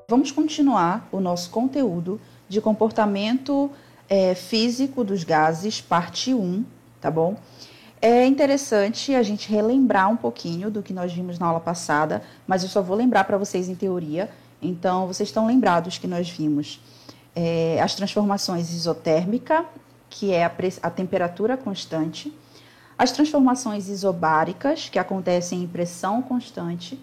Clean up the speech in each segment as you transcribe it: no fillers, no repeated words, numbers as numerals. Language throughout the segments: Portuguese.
Vamos continuar o nosso conteúdo de comportamento físico dos gases, parte 1, tá bom? É interessante a gente relembrar um pouquinho do que nós vimos na aula passada, mas eu só vou lembrar para vocês em teoria. Então, vocês estão lembrados que nós vimos as transformações isotérmica, que é a temperatura constante, as transformações isobáricas, que acontecem em pressão constante,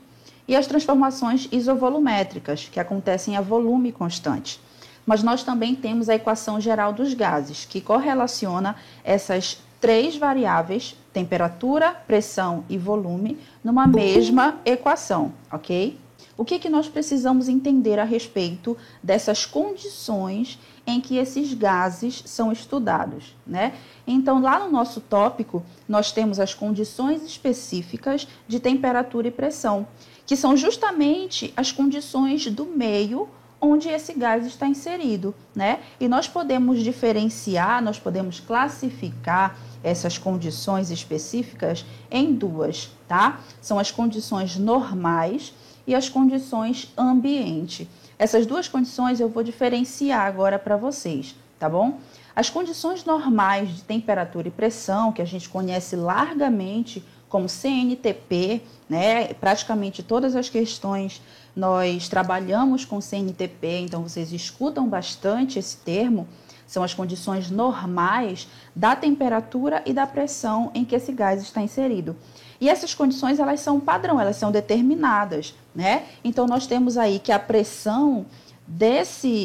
e as transformações isovolumétricas, que acontecem a volume constante. Mas nós também temos a equação geral dos gases, que correlaciona essas três variáveis, temperatura, pressão e volume, numa mesma equação, ok? O que nós precisamos entender a respeito dessas condições em que esses gases são estudados, né? Então, lá no nosso tópico, nós temos as condições específicas de temperatura e pressão, que são justamente as condições do meio onde esse gás está inserido, né? E nós podemos diferenciar, nós podemos classificar essas condições específicas em duas, tá? São as condições normais e as condições ambiente. Essas duas condições eu vou diferenciar agora para vocês, tá bom? As condições normais de temperatura e pressão, que a gente conhece largamente como CNTP, né? Praticamente todas as questões nós trabalhamos com CNTP, então vocês escutam bastante esse termo. São as condições normais da temperatura e da pressão em que esse gás está inserido. E essas condições, elas são padrão, elas são determinadas, né? Então, nós temos aí que a pressão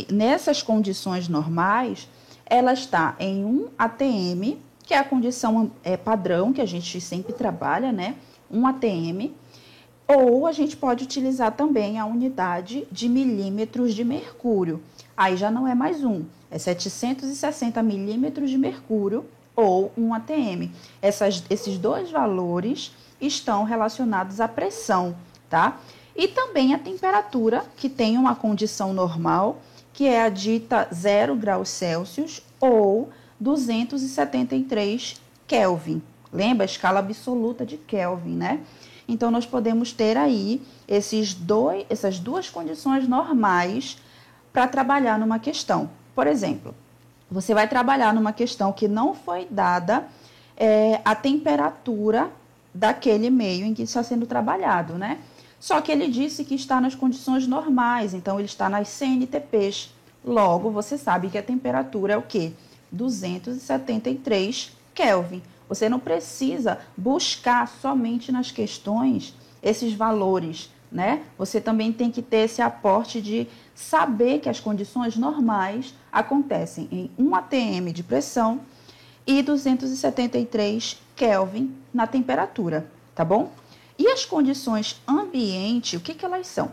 nessas condições normais, ela está em 1 atm, que é a condição padrão que a gente sempre trabalha, né? 1 atm. Ou a gente pode utilizar também a unidade de milímetros de mercúrio. Aí já não é mais 1, é 760 milímetros de mercúrio ou 1 atm. Esses dois valores estão relacionados à pressão, tá? E também a temperatura, que tem uma condição normal, que é a dita 0 graus Celsius ou 273 Kelvin. Lembra a escala absoluta de Kelvin, né? Então, nós podemos ter aí essas duas condições normais para trabalhar numa questão. Por exemplo, você vai trabalhar numa questão que não foi dada a temperatura daquele meio em que está sendo trabalhado, né? Só que ele disse que está nas condições normais, então ele está nas CNTPs. Logo, você sabe que a temperatura é o quê? 273 Kelvin. Você não precisa buscar somente nas questões esses valores, né? Você também tem que ter esse aporte de saber que as condições normais acontecem em 1 atm de pressão e 273 Kelvin na temperatura, tá bom? E as condições ambiente, o que elas são?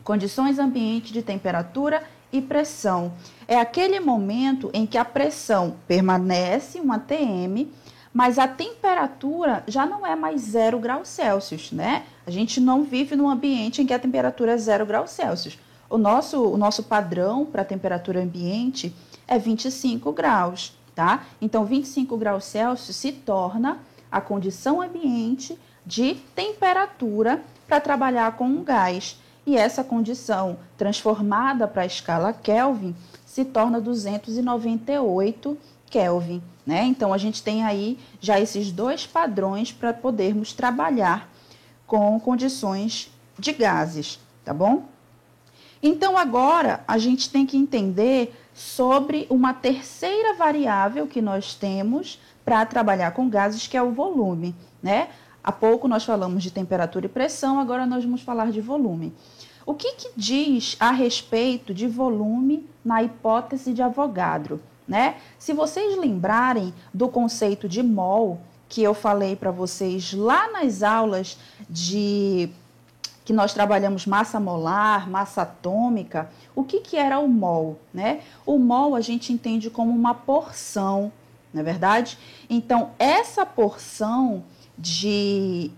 Condições ambiente de temperatura e pressão. É aquele momento em que a pressão permanece 1 atm, mas a temperatura já não é mais 0 graus Celsius, né? A gente não vive num ambiente em que a temperatura é 0 graus Celsius. O nosso padrão para a temperatura ambiente é 25 graus, tá? Então, 25 graus Celsius se torna a condição ambiente de temperatura para trabalhar com um gás. E essa condição transformada para a escala Kelvin se torna 298 Kelvin, né? Então, a gente tem aí já esses dois padrões para podermos trabalhar com condições de gases, tá bom? Então, agora, a gente tem que entender sobre uma terceira variável que nós temos para trabalhar com gases, que é o volume, né? Há pouco nós falamos de temperatura e pressão, agora nós vamos falar de volume. O que diz a respeito de volume na hipótese de Avogadro, né? Se vocês lembrarem do conceito de mol, que eu falei para vocês lá nas aulas que nós trabalhamos massa molar, massa atômica, o que era o mol, né? O mol a gente entende como uma porção, não é verdade? Então, essa porção de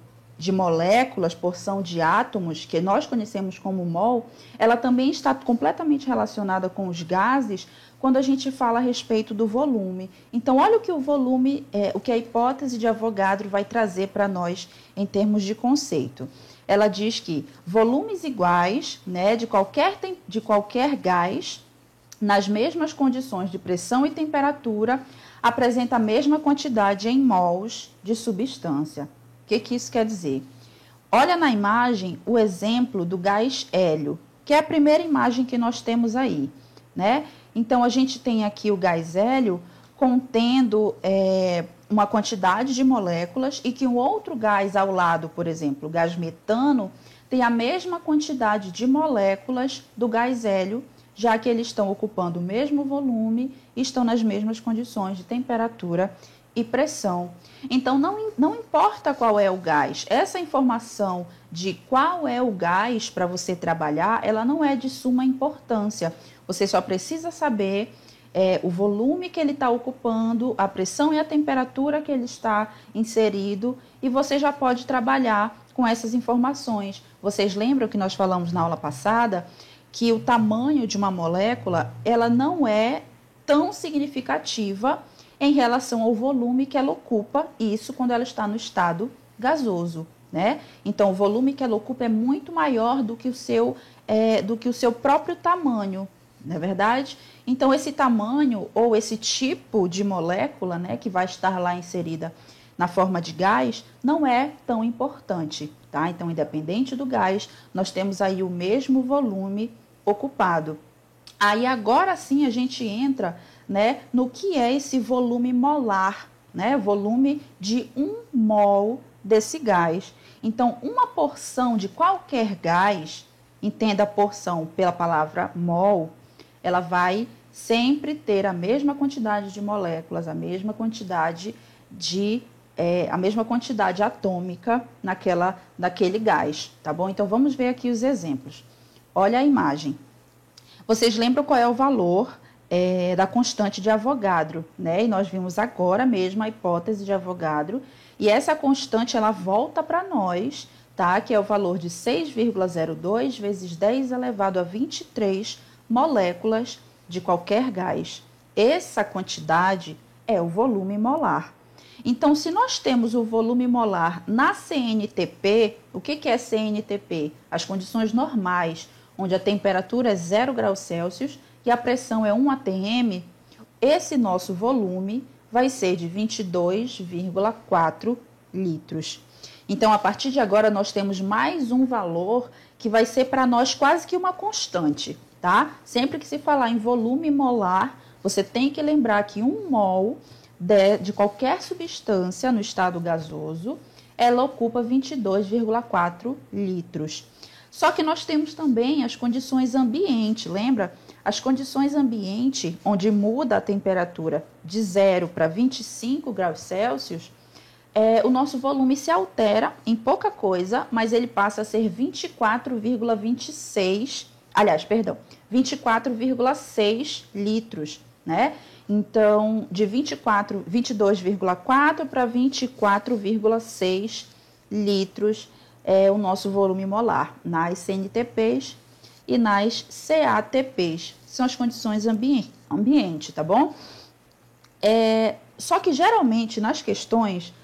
moléculas, porção de átomos, que nós conhecemos como mol, ela também está completamente relacionada com os gases quando a gente fala a respeito do volume. Então, olha o que o volume, o que a hipótese de Avogadro vai trazer para nós em termos de conceito. ela diz que volumes iguais, né, de qualquer gás, nas mesmas condições de pressão e temperatura, apresenta a mesma quantidade em mols de substância. O que isso quer dizer? Olha na imagem o exemplo do gás hélio, que é a primeira imagem que nós temos aí, né? Então, a gente tem aqui o gás hélio contendo uma quantidade de moléculas e que um outro gás ao lado, por exemplo, o gás metano, tem a mesma quantidade de moléculas do gás hélio, já que eles estão ocupando o mesmo volume e estão nas mesmas condições de temperatura e pressão. Então, não importa qual é o gás, essa informação de qual é o gás para você trabalhar, ela não é de suma importância. Você só precisa saber o volume que ele está ocupando, a pressão e a temperatura que ele está inserido, e você já pode trabalhar com essas informações. Vocês lembram que nós falamos na aula passada que o tamanho de uma molécula, ela não é tão significativa em relação ao volume que ela ocupa, isso quando ela está no estado gasoso, né? Então, o volume que ela ocupa é muito maior do que o seu próprio tamanho, não é verdade? Então, esse tamanho ou esse tipo de molécula, né, que vai estar lá inserida na forma de gás, não é tão importante, tá? Então, independente do gás, nós temos aí o mesmo volume ocupado. Aí, agora sim, a gente entra, né, no que é esse volume molar, né? Volume de 1 mol desse gás. Então, uma porção de qualquer gás, entenda a porção pela palavra mol, ela vai sempre ter a mesma quantidade de moléculas, a mesma quantidade atômica naquele gás, tá bom? Então, vamos ver aqui os exemplos. Olha a imagem. Vocês lembram qual é o valor da constante de Avogadro, né? E nós vimos agora mesmo a hipótese de Avogadro. E essa constante, ela volta para nós, tá? Que é o valor de 6,02 vezes 10 elevado a 23 moléculas de qualquer gás. Essa quantidade é o volume molar. Então, se nós temos o volume molar na CNTP, o que é CNTP? As condições normais, onde a temperatura é 0 graus Celsius e a pressão é 1 atm, esse nosso volume vai ser de 22,4 litros. Então, a partir de agora, nós temos mais um valor que vai ser para nós quase que uma constante, tá? Sempre que se falar em volume molar, você tem que lembrar que 1 mol de qualquer substância no estado gasoso, ela ocupa 22,4 litros. Só que nós temos também as condições ambiente, lembra? As condições ambiente, onde muda a temperatura de 0 para 25 graus Celsius, o nosso volume se altera em pouca coisa, mas ele passa a ser 24,6 litros, né? Então, de 22,4 para 24,6 litros é o nosso volume molar nas CNTPs e nas CATPs. São as condições ambiente, tá bom? Só que geralmente nas questões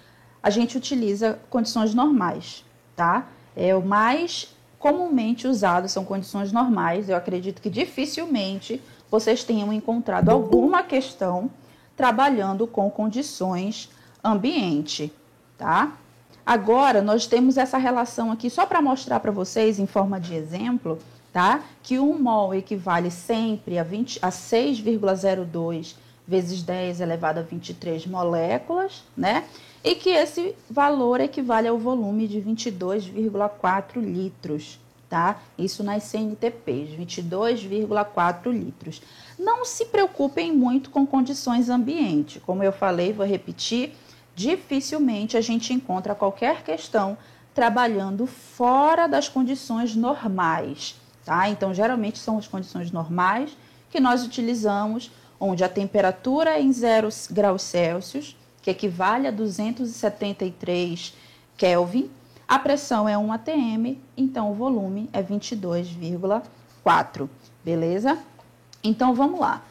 a gente utiliza condições normais, tá? O mais comumente usado são condições normais. Eu acredito que dificilmente vocês tenham encontrado alguma questão trabalhando com condições ambiente, tá? Agora, nós temos essa relação aqui só para mostrar para vocês, em forma de exemplo, tá? Que 1 mol equivale sempre a 6,02 vezes 10 elevado a 23 moléculas, né? E que esse valor equivale ao volume de 22,4 litros, tá? Isso nas CNTPs, 22,4 litros. Não se preocupem muito com condições ambiente. Como eu falei, vou repetir, dificilmente a gente encontra qualquer questão trabalhando fora das condições normais, tá? Então, geralmente são as condições normais que nós utilizamos, onde a temperatura é em 0 graus Celsius, que equivale a 273 Kelvin, a pressão é 1 atm, então o volume é 22,4, beleza? Então, vamos lá.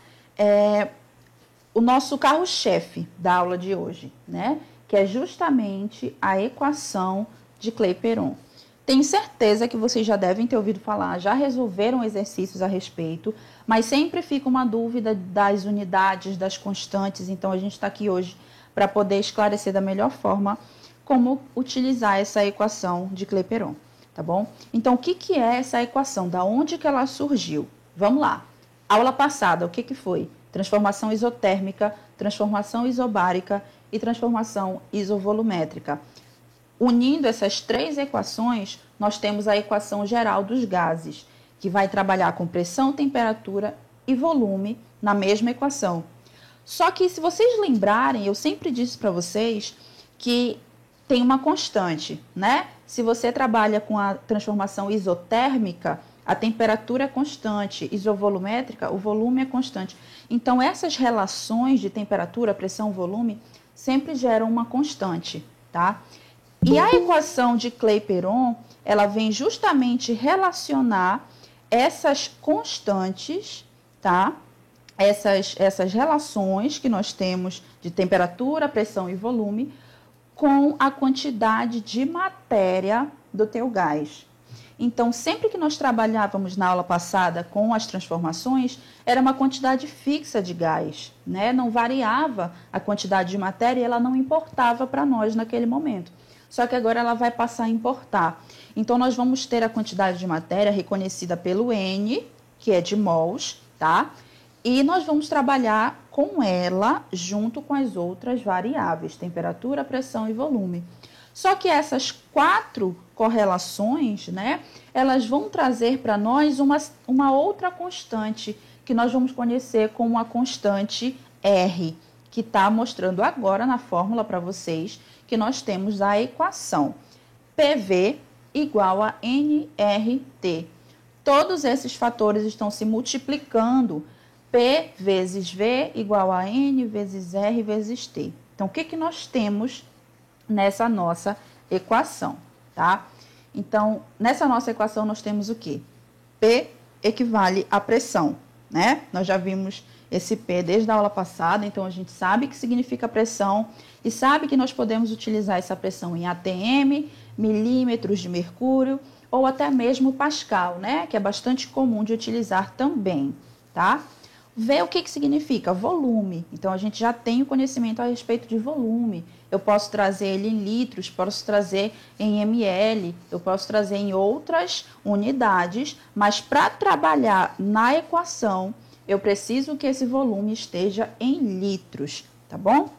O nosso carro-chefe da aula de hoje, né? Que é justamente a equação de Clapeyron. Tenho certeza que vocês já devem ter ouvido falar, já resolveram exercícios a respeito, mas sempre fica uma dúvida das unidades, das constantes, então a gente está aqui hoje para poder esclarecer da melhor forma como utilizar essa equação de Clapeyron, tá bom? Então, o que é essa equação? Da onde que ela surgiu? Vamos lá. Aula passada, o que foi? Transformação isotérmica, transformação isobárica e transformação isovolumétrica. Unindo essas três equações, nós temos a equação geral dos gases, que vai trabalhar com pressão, temperatura e volume na mesma equação. Só que, se vocês lembrarem, eu sempre disse para vocês que tem uma constante, né? Se você trabalha com a transformação isotérmica, a temperatura é constante, isovolumétrica, o volume é constante. Então, essas relações de temperatura, pressão, volume, sempre geram uma constante, tá? E a equação de Clapeyron, ela vem justamente relacionar essas constantes, tá? Essas relações que nós temos de temperatura, pressão e volume com a quantidade de matéria do teu gás. Então, sempre que nós trabalhávamos na aula passada com as transformações, era uma quantidade fixa de gás, né? Não variava a quantidade de matéria e ela não importava para nós naquele momento. Só que agora ela vai passar a importar. Então, nós vamos ter a quantidade de matéria reconhecida pelo N, que é de mols, tá? E nós vamos trabalhar com ela junto com as outras variáveis, temperatura, pressão e volume. Só que essas quatro correlações, né, elas vão trazer para nós uma outra constante, que nós vamos conhecer como a constante R, que está mostrando agora na fórmula para vocês, que nós temos a equação PV igual a nRT. Todos esses fatores estão se multiplicando. P vezes V igual a N vezes R vezes T. Então, o que nós temos nessa nossa equação, tá? Então, nessa nossa equação, nós temos o quê? P equivale à pressão, né? Nós já vimos esse P desde a aula passada, então a gente sabe que significa pressão e sabe que nós podemos utilizar essa pressão em ATM, milímetros de mercúrio ou até mesmo Pascal, né? Que é bastante comum de utilizar também, tá? V o que significa? Volume. Então, a gente já tem o conhecimento a respeito de volume. Eu posso trazer ele em litros, posso trazer em ml, eu posso trazer em outras unidades, mas para trabalhar na equação, eu preciso que esse volume esteja em litros, tá bom?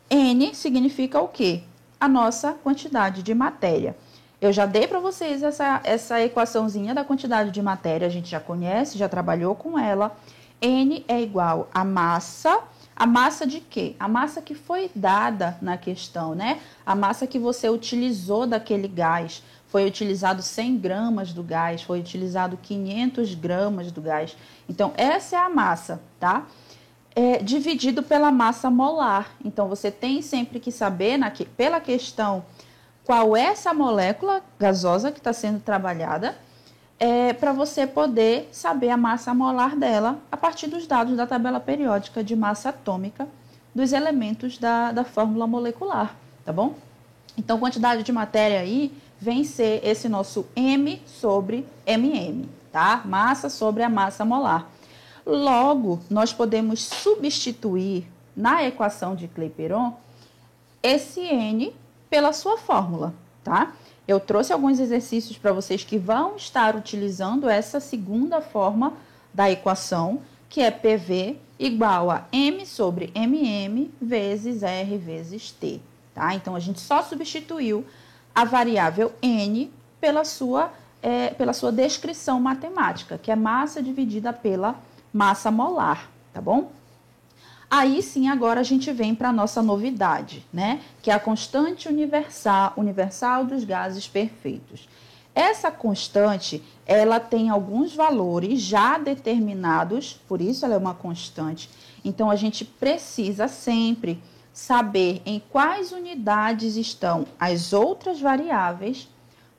N significa o quê? A nossa quantidade de matéria. Eu já dei para vocês essa equaçãozinha da quantidade de matéria, a gente já conhece, já trabalhou com ela. N é igual a massa de quê? A massa que foi dada na questão, né? A massa que você utilizou daquele gás. Foi utilizado 100 gramas do gás, foi utilizado 500 gramas do gás. Então, essa é a massa, tá? Dividido pela massa molar. Então, você tem sempre que saber, pela questão, qual é essa molécula gasosa que está sendo trabalhada, para você poder saber a massa molar dela a partir dos dados da tabela periódica de massa atômica dos elementos da fórmula molecular, tá bom? Então, quantidade de matéria aí vem ser esse nosso M sobre MM, tá? Massa sobre a massa molar. Logo, nós podemos substituir na equação de Clapeyron esse N pela sua fórmula, tá? Eu trouxe alguns exercícios para vocês que vão estar utilizando essa segunda forma da equação, que é PV igual a M sobre MM vezes R vezes T, tá? Então, a gente só substituiu a variável N pela sua descrição matemática, que é massa dividida pela massa molar, tá bom? Aí sim, agora a gente vem para a nossa novidade, né? Que é a constante universal dos gases perfeitos. Essa constante, ela tem alguns valores já determinados, por isso ela é uma constante. Então, a gente precisa sempre saber em quais unidades estão as outras variáveis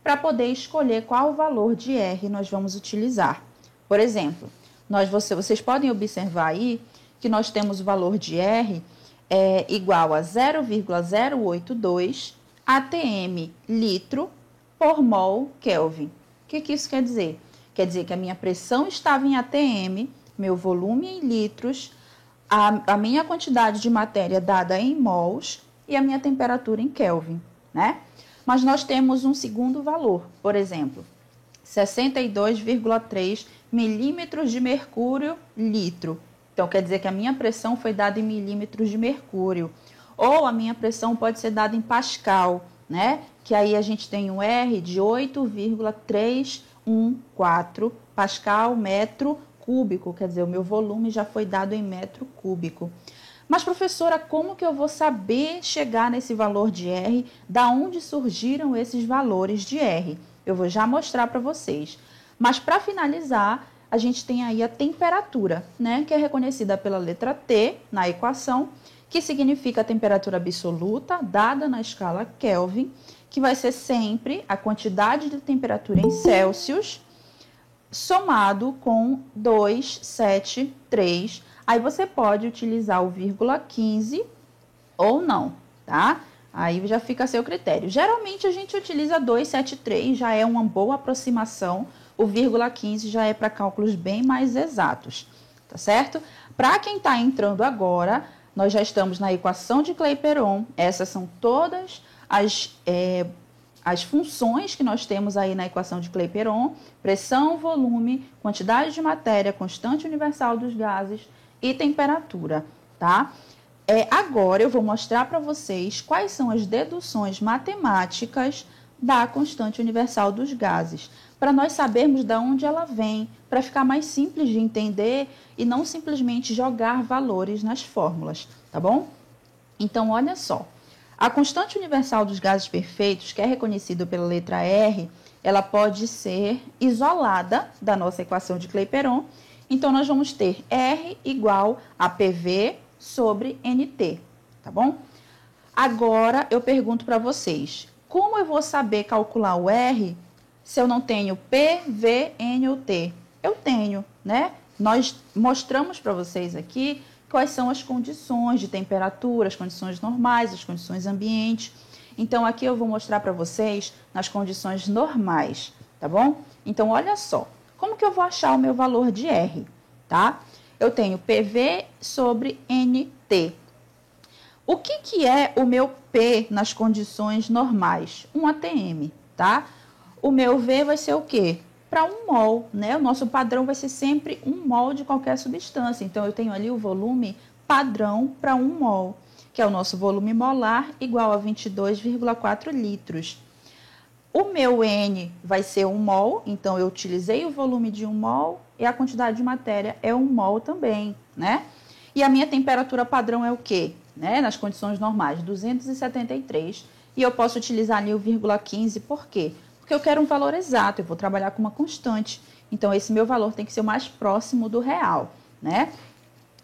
para poder escolher qual valor de R nós vamos utilizar. Por exemplo, vocês podem observar aí que nós temos o valor de R igual a 0,082 ATM, litro, por mol, Kelvin. O que isso quer dizer? Quer dizer que a minha pressão estava em ATM, meu volume em litros, a minha quantidade de matéria dada em mols e a minha temperatura em Kelvin, né? Mas nós temos um segundo valor, por exemplo, 62,3 milímetros de mercúrio litro. Então, quer dizer que a minha pressão foi dada em milímetros de mercúrio. Ou a minha pressão pode ser dada em pascal, né? Que aí a gente tem um R de 8,314 pascal metro cúbico. Quer dizer, o meu volume já foi dado em metro cúbico. Mas, professora, como que eu vou saber chegar nesse valor de R? Da onde surgiram esses valores de R? Eu vou já mostrar para vocês. Mas, para finalizar, a gente tem aí a temperatura, né? Que é reconhecida pela letra T na equação, que significa a temperatura absoluta dada na escala Kelvin, que vai ser sempre a quantidade de temperatura em Celsius somado com 273. Aí você pode utilizar o vírgula 15 ou não, tá? Aí já fica a seu critério. Geralmente a gente utiliza 273, já é uma boa aproximação. O vírgula 15 já é para cálculos bem mais exatos, tá certo? Para quem está entrando agora, nós já estamos na equação de Clapeyron. Essas são todas as funções que nós temos aí na equação de Clapeyron: pressão, volume, quantidade de matéria, constante universal dos gases e temperatura, tá? Agora eu vou mostrar para vocês quais são as deduções matemáticas da constante universal dos gases, para nós sabermos de onde ela vem, para ficar mais simples de entender e não simplesmente jogar valores nas fórmulas, tá bom? Então, olha só. A constante universal dos gases perfeitos, que é reconhecida pela letra R, ela pode ser isolada da nossa equação de Clapeyron. Então, nós vamos ter R igual a PV sobre NT, tá bom? Agora, eu pergunto para vocês, como eu vou saber calcular o R se eu não tenho P, V, N ou T? Eu tenho, né? Nós mostramos para vocês aqui quais são as condições de temperatura, as condições normais, as condições ambientes. Então, aqui eu vou mostrar para vocês nas condições normais, tá bom? Então, olha só, como que eu vou achar o meu valor de R, tá? Eu tenho PV sobre NT. O que é o meu P nas condições normais? Um ATM, tá? O meu V vai ser o quê? Para 1 mol, né? O nosso padrão vai ser sempre 1 mol de qualquer substância. Então, eu tenho ali o volume padrão para 1 mol, que é o nosso volume molar, igual a 22,4 litros. O meu N vai ser 1 mol, então eu utilizei o volume de 1 mol e a quantidade de matéria é 1 mol também, né? E a minha temperatura padrão é o quê? Né? Nas condições normais, 273. E eu posso utilizar ali o vírgula 15, por quê? Porque eu quero um valor exato, eu vou trabalhar com uma constante. Então, esse meu valor tem que ser o mais próximo do real, né?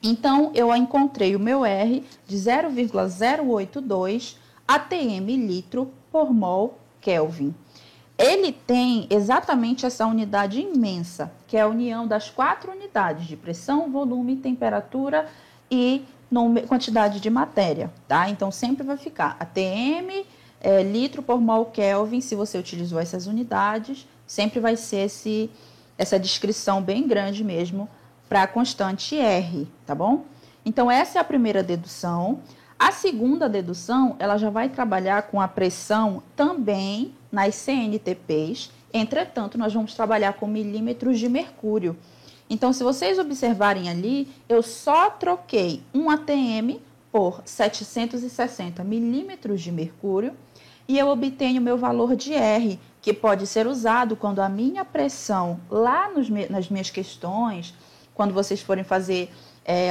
Então, eu encontrei o meu R de 0,082 atm litro por mol Kelvin. Ele tem exatamente essa unidade imensa, que é a união das 4 unidades de pressão, volume, temperatura e quantidade de matéria, tá? Então, sempre vai ficar atm litro por mol Kelvin. Se você utilizou essas unidades, sempre vai ser essa descrição bem grande mesmo para a constante R, tá bom? Então, essa é a primeira dedução. A segunda dedução, ela já vai trabalhar com a pressão também nas CNTPs. Entretanto, nós vamos trabalhar com milímetros de mercúrio. Então, se vocês observarem ali, eu só troquei um ATM por 760 milímetros de mercúrio e eu obtenho o meu valor de R, que pode ser usado quando a minha pressão, lá nas minhas questões, quando vocês forem fazer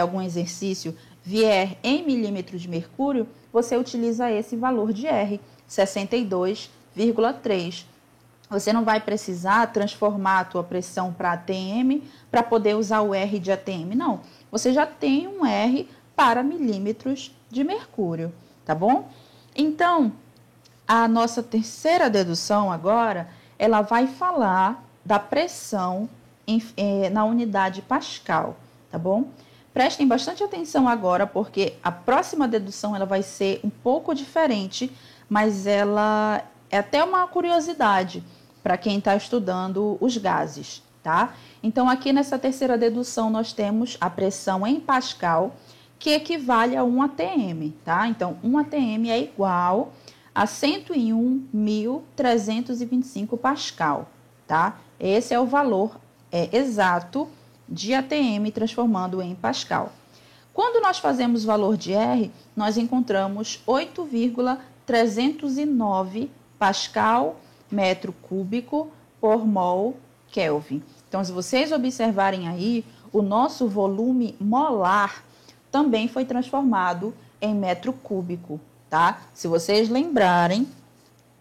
algum exercício, vier em milímetros de mercúrio, você utiliza esse valor de R, 62,3. Você não vai precisar transformar a tua pressão para ATM para poder usar o R de ATM, não. Você já tem um R para milímetros de mercúrio, tá bom? Então, a nossa terceira dedução agora, ela vai falar da pressão na unidade Pascal, tá bom? Prestem bastante atenção agora, porque a próxima dedução ela vai ser um pouco diferente, mas ela é até uma curiosidade para quem está estudando os gases, tá? Então, aqui nessa terceira dedução, nós temos a pressão em Pascal, que equivale a 1 atm, tá? Então, 1 atm é igual a 101.325 Pascal, tá? Esse é o valor exato de atm transformando em Pascal. Quando nós fazemos o valor de R, nós encontramos 8,309 Pascal metro cúbico por mol Kelvin. Então, se vocês observarem aí, o nosso volume molar também foi transformado em metro cúbico, tá? Se vocês lembrarem,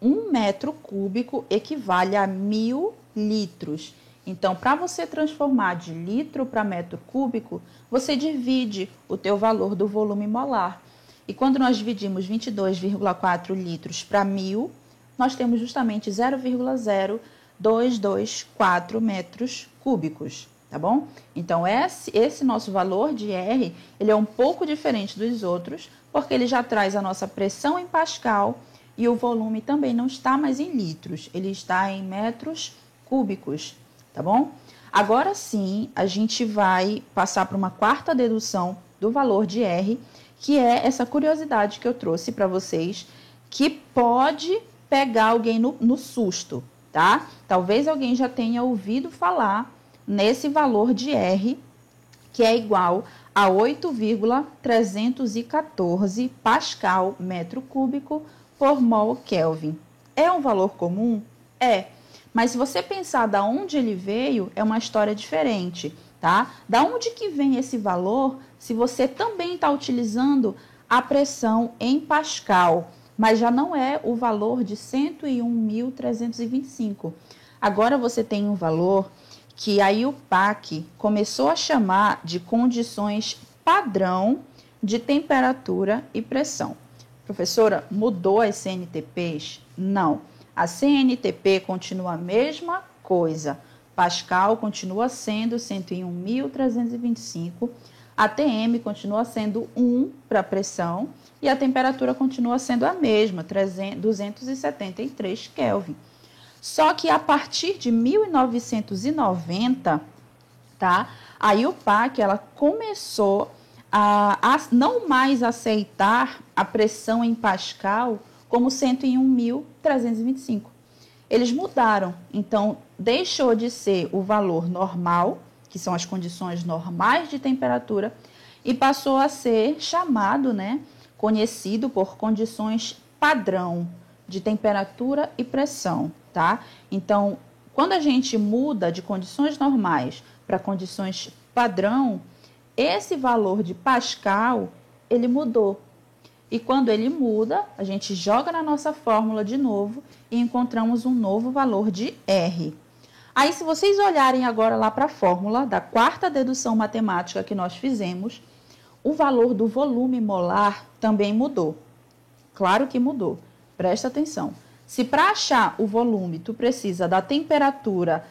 1 metro cúbico equivale a 1.000 litros. Então, para você transformar de litro para metro cúbico, você divide o teu valor do volume molar. E quando nós dividimos 22,4 litros para 1.000, nós temos justamente 0,0224 metros cúbicos, tá bom? Então, esse nosso valor de R, ele é um pouco diferente dos outros, porque ele já traz a nossa pressão em Pascal e o volume também não está mais em litros, ele está em metros cúbicos, tá bom? Agora sim, a gente vai passar para uma quarta dedução do valor de R, que é essa curiosidade que eu trouxe para vocês, que pode pegar alguém no susto, tá? Talvez alguém já tenha ouvido falar nesse valor de R, que é igual a 8,314 Pascal metro cúbico por mol Kelvin. É um valor comum? É. Mas se você pensar da onde ele veio, é uma história diferente, tá? Da onde que vem esse valor, se você também está utilizando a pressão em Pascal, mas já não é o valor de 101.325. Agora você tem um valor que a IUPAC começou a chamar de condições padrão de temperatura e pressão. Professora, mudou as CNTPs? Não. A CNTP continua a mesma coisa. Pascal continua sendo 101.325. A TM continua sendo 1 para pressão e a temperatura continua sendo a mesma, 273 Kelvin. Só que a partir de 1990, tá? A IUPAC, ela começou a não mais aceitar a pressão em Pascal como 101.325. Eles mudaram, então deixou de ser o valor normal, que são as condições normais de temperatura, e passou a ser chamado, né, conhecido por condições padrão de temperatura e pressão, tá? Então, quando a gente muda de condições normais para condições padrão, esse valor de Pascal, ele mudou. E quando ele muda, a gente joga na nossa fórmula de novo e encontramos um novo valor de R. Aí, se vocês olharem agora lá para a fórmula da quarta dedução matemática que nós fizemos, o valor do volume molar também mudou. Claro que mudou. Presta atenção. Se para achar o volume tu precisa da temperatura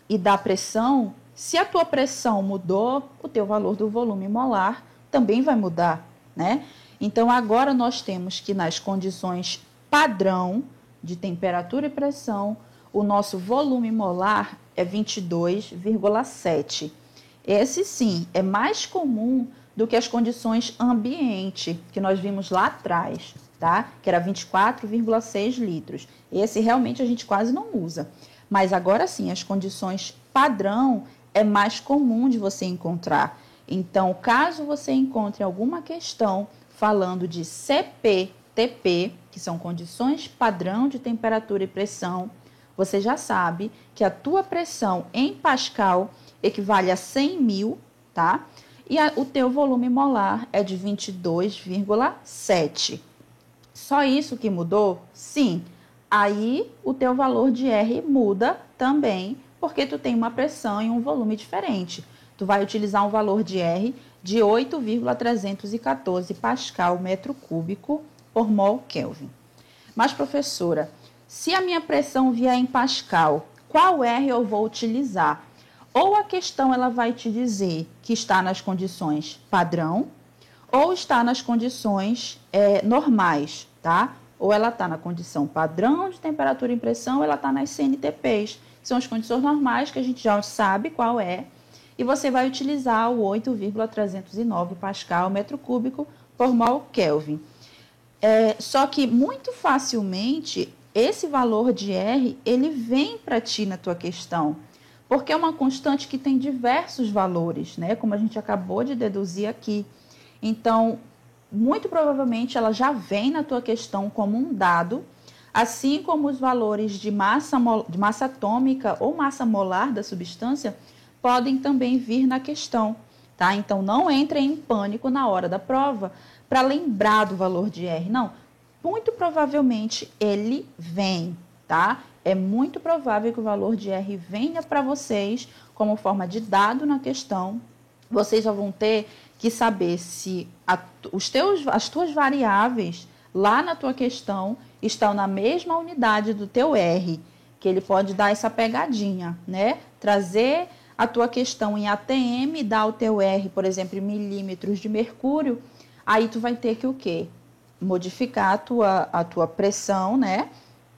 e da pressão, se a tua pressão mudou, o teu valor do volume molar também vai mudar, né? Então, agora nós temos que nas condições padrão de temperatura e pressão, o nosso volume molar é 22,7. Esse sim é mais comum do que as condições ambiente, que nós vimos lá atrás, tá? Que era 24,6 litros. Esse realmente a gente quase não usa. Mas agora sim, as condições padrão é mais comum de você encontrar. Então, caso você encontre alguma questão falando de CP/TP, que são condições padrão de temperatura e pressão, você já sabe que a tua pressão em Pascal equivale a 100.000, tá? E o teu volume molar é de 22,7. Só isso que mudou? Sim. Aí o teu valor de R muda também, porque tu tem uma pressão e um volume diferente. Tu vai utilizar um valor de R de 8,314 Pascal metro cúbico por mol Kelvin. Mas, professora, se a minha pressão vier em Pascal, qual R eu vou utilizar? Ou a questão ela vai te dizer que está nas condições padrão, ou está nas condições normais, tá? tá? Ou ela está na condição padrão de temperatura e pressão, ou ela está nas CNTPs. São as condições normais que a gente já sabe qual é. E você vai utilizar o 8,309 Pascal metro cúbico por mol Kelvin. Só que muito facilmente esse valor de R, ele vem para ti na tua questão, porque é uma constante que tem diversos valores, né? Como a gente acabou de deduzir aqui. Então, muito provavelmente ela já vem na tua questão como um dado, assim como os valores de massa atômica ou massa molar da substância podem também vir na questão, tá? Então, não entre em pânico na hora da prova para lembrar do valor de R. Não, muito provavelmente ele vem, tá? É muito provável que o valor de R venha para vocês como forma de dado na questão. Vocês já vão ter que saber se as tuas variáveis lá na tua questão estão na mesma unidade do teu R, que ele pode dar essa pegadinha, né? Trazer a tua questão em ATM, dar o teu R, por exemplo, em milímetros de mercúrio, aí tu vai ter que o quê? Modificar a tua pressão, né?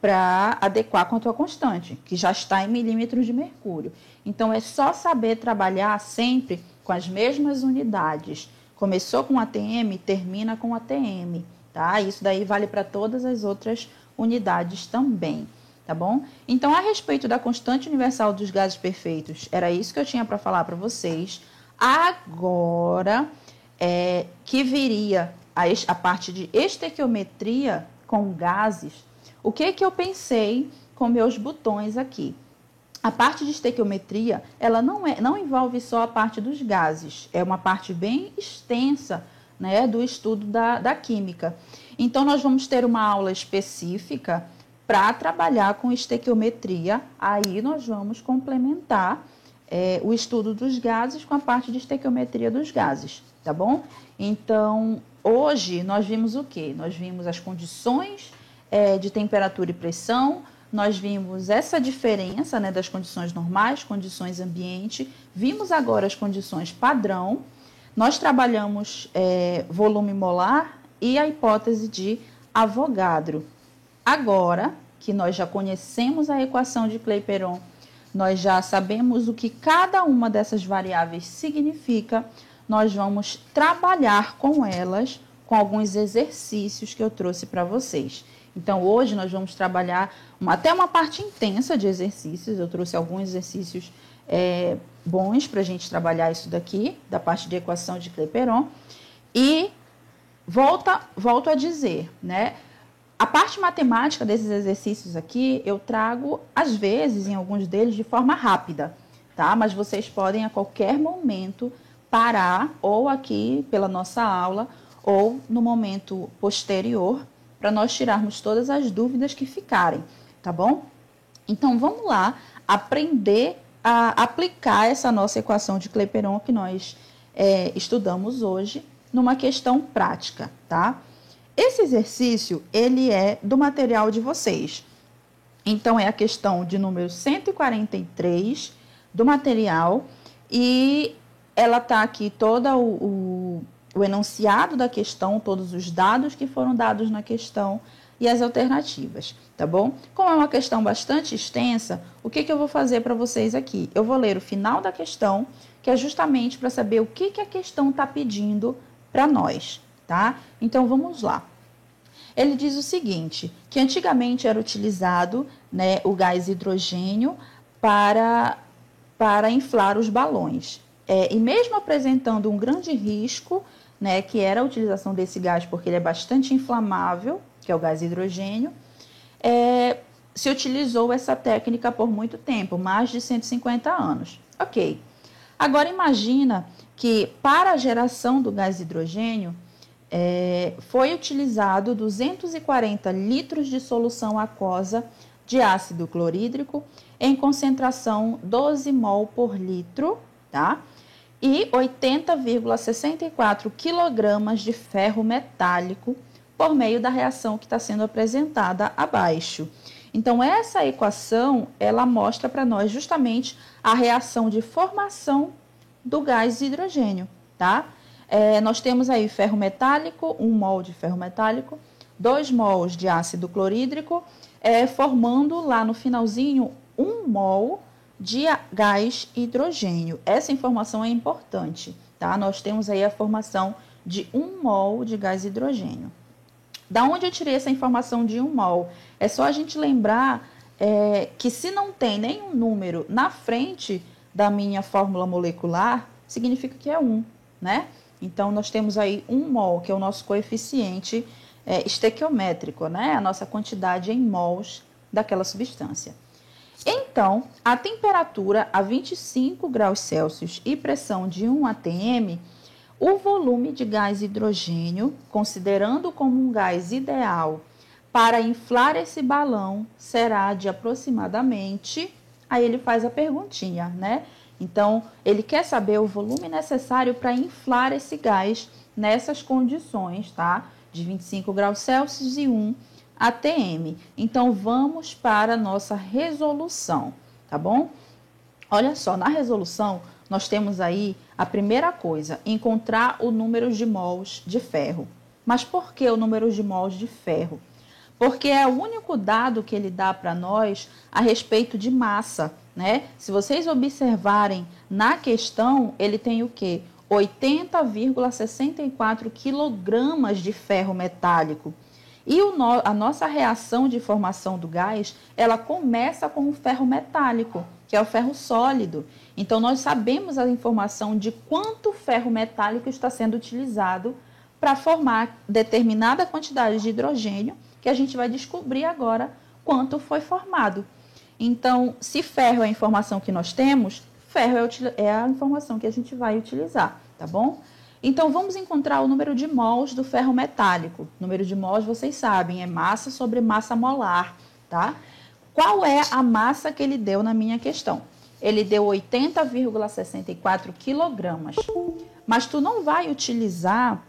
Para adequar com a tua constante, que já está em milímetros de mercúrio. Então, é só saber trabalhar sempre com as mesmas unidades. Começou com ATM, termina com ATM, tá? Isso daí vale para todas as outras unidades também, tá bom? Então, a respeito da constante universal dos gases perfeitos, era isso que eu tinha para falar para vocês. Agora, que viria a parte de estequiometria com gases, o que eu pensei com meus botões aqui? A parte de estequiometria, ela não envolve só a parte dos gases, é uma parte bem extensa, né, do estudo da química. Então, nós vamos ter uma aula específica para trabalhar com estequiometria, aí nós vamos complementar o estudo dos gases com a parte de estequiometria dos gases, tá bom? Então, hoje nós vimos o quê? Nós vimos as condições de temperatura e pressão, nós vimos essa diferença, né, das condições normais, condições ambiente, vimos agora as condições padrão, nós trabalhamos volume molar e a hipótese de Avogadro. Agora que nós já conhecemos a equação de Clapeyron, nós já sabemos o que cada uma dessas variáveis significa, nós vamos trabalhar com elas com alguns exercícios que eu trouxe para vocês. Então, hoje nós vamos trabalhar até uma parte intensa de exercícios. Eu trouxe alguns exercícios bons para a gente trabalhar isso daqui, da parte de equação de Clapeyron. E volto a dizer, né? A parte matemática desses exercícios aqui, eu trago, às vezes, em alguns deles, de forma rápida, tá? Mas vocês podem, a qualquer momento, parar, ou aqui pela nossa aula, ou no momento posterior, para nós tirarmos todas as dúvidas que ficarem, tá bom? Então, vamos lá aprender a aplicar essa nossa equação de Clapeyron que nós estudamos hoje numa questão prática, tá? Esse exercício, ele é do material de vocês. Então, é a questão de número 143 do material e ela está aqui toda o enunciado da questão, todos os dados que foram dados na questão e as alternativas, tá bom? Como é uma questão bastante extensa, o que eu vou fazer para vocês aqui? Eu vou ler o final da questão, que é justamente para saber o que a questão está pedindo para nós, tá? Então, vamos lá. Ele diz o seguinte, que antigamente era utilizado, né, o gás hidrogênio para inflar os balões. E mesmo apresentando um grande risco, né, que era a utilização desse gás, porque ele é bastante inflamável, que é o gás hidrogênio, se utilizou essa técnica por muito tempo, mais de 150 anos. Ok. Agora, imagina que para a geração do gás hidrogênio, foi utilizado 240 litros de solução aquosa de ácido clorídrico em concentração 12 mol por litro, tá? E 80,64 quilogramas de ferro metálico por meio da reação que está sendo apresentada abaixo. Então, essa equação, ela mostra para nós justamente a reação de formação do gás hidrogênio, tá? Nós temos aí ferro metálico, 1 mol de ferro metálico, 2 mols de ácido clorídrico, formando lá no finalzinho 1 mol de gás hidrogênio. Essa informação é importante, tá? Nós temos aí a formação de 1 mol de gás hidrogênio. Da onde eu tirei essa informação de 1 mol? É só a gente lembrar que se não tem nenhum número na frente da minha fórmula molecular, significa que é 1, né? Então, nós temos aí 1 mol, que é o nosso coeficiente estequiométrico, né? A nossa quantidade em mols daquela substância. Então, a temperatura a 25 graus Celsius e pressão de 1 atm, o volume de gás hidrogênio, considerando como um gás ideal para inflar esse balão, será de aproximadamente... Aí ele faz a perguntinha, né? Então, ele quer saber o volume necessário para inflar esse gás nessas condições, tá? De 25 graus Celsius e 1 atm. Então, vamos para a nossa resolução, tá bom? Olha só, na resolução, nós temos aí a primeira coisa, encontrar o número de mols de ferro. Mas por que o número de mols de ferro? Porque é o único dado que ele dá para nós a respeito de massa, né? Se vocês observarem na questão, ele tem o quê? 80,64 quilogramas de ferro metálico. E a nossa reação de formação do gás, ela começa com o ferro metálico, que é o ferro sólido. Então, nós sabemos a informação de quanto ferro metálico está sendo utilizado para formar determinada quantidade de hidrogênio, que a gente vai descobrir agora quanto foi formado. Então, se ferro é a informação que nós temos, ferro é a informação que a gente vai utilizar, tá bom? Então, vamos encontrar o número de mols do ferro metálico. O número de mols, vocês sabem, é massa sobre massa molar, tá? Qual é a massa que ele deu na minha questão? Ele deu 80,64 quilogramas. Mas tu não vai utilizar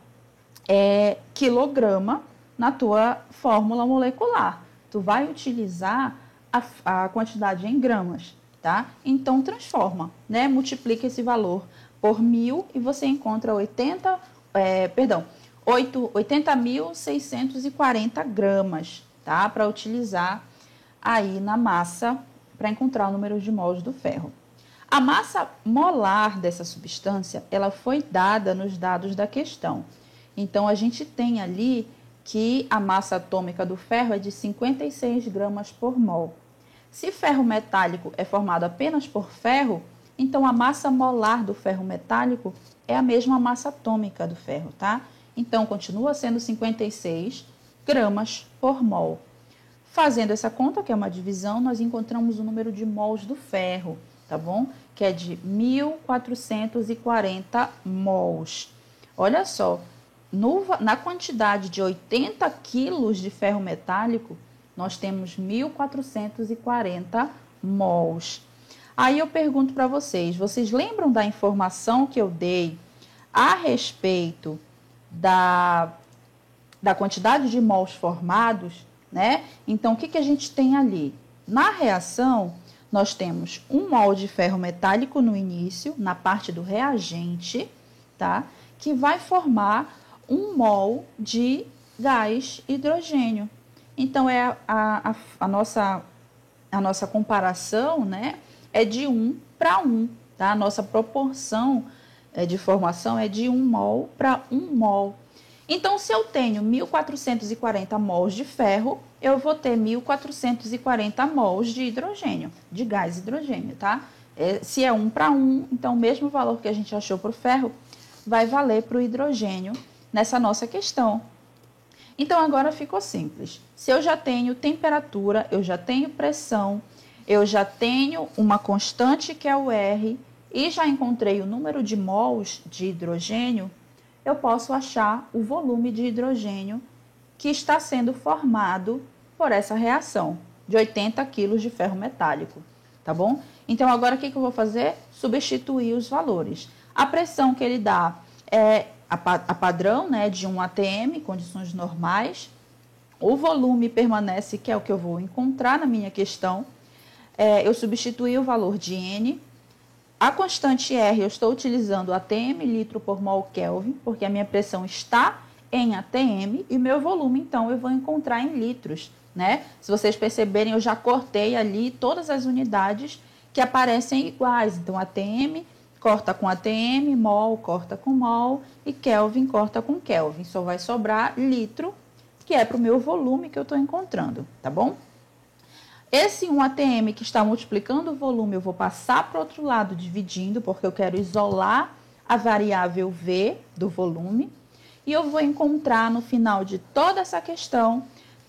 quilograma na tua fórmula molecular. Tu vai utilizar a quantidade em gramas, tá? Então, transforma, né? Multiplica esse valor por 1.000 e você encontra 80.640 gramas, tá? Para utilizar aí na massa para encontrar o número de mols do ferro. A massa molar dessa substância, ela foi dada nos dados da questão. Então, a gente tem ali que a massa atômica do ferro é de 56 gramas por mol. Se ferro metálico é formado apenas por ferro, então a massa molar do ferro metálico é a mesma massa atômica do ferro, tá? Então, continua sendo 56 gramas por mol. Fazendo essa conta, que é uma divisão, nós encontramos o número de mols do ferro, tá bom? Que é de 1.440 mols. Olha só, na quantidade de 80 quilos de ferro metálico, nós temos 1.440 mols. Aí eu pergunto para vocês lembram da informação que eu dei a respeito da quantidade de mols formados, né? Então, o que a gente tem ali? Na reação, nós temos 1 mol de ferro metálico no início, na parte do reagente, tá? Que vai formar 1 mol de gás hidrogênio. Então, a nossa comparação, né, é de 1 para 1, tá? A nossa proporção de formação é de 1 mol para 1 mol. Então, se eu tenho 1.440 mols de ferro, eu vou ter 1.440 mols de hidrogênio, de gás hidrogênio, tá? Se é 1 para 1, então o mesmo valor que a gente achou para o ferro vai valer para o hidrogênio nessa nossa questão. Então, agora ficou simples. Se eu já tenho temperatura, eu já tenho pressão, eu já tenho uma constante que é o R e já encontrei o número de mols de hidrogênio, eu posso achar o volume de hidrogênio que está sendo formado por essa reação de 80 quilos de ferro metálico, tá bom? Então, agora o que eu vou fazer? Substituir os valores. A pressão que ele dá é a padrão, né, de 1 atm, condições normais. O volume permanece, que é o que eu vou encontrar na minha questão. Eu substituí o valor de N. A constante R eu estou utilizando atm, litro por mol Kelvin, porque a minha pressão está em ATM e meu volume, então, eu vou encontrar em litros, né? Se vocês perceberem, eu já cortei ali todas as unidades que aparecem iguais. Então, ATM corta com ATM, mol corta com mol e Kelvin corta com Kelvin. Só vai sobrar litro, que é para o meu volume que eu estou encontrando, tá bom? Esse 1 ATM que está multiplicando o volume, eu vou passar para o outro lado dividindo, porque eu quero isolar a variável V do volume. E eu vou encontrar no final de toda essa questão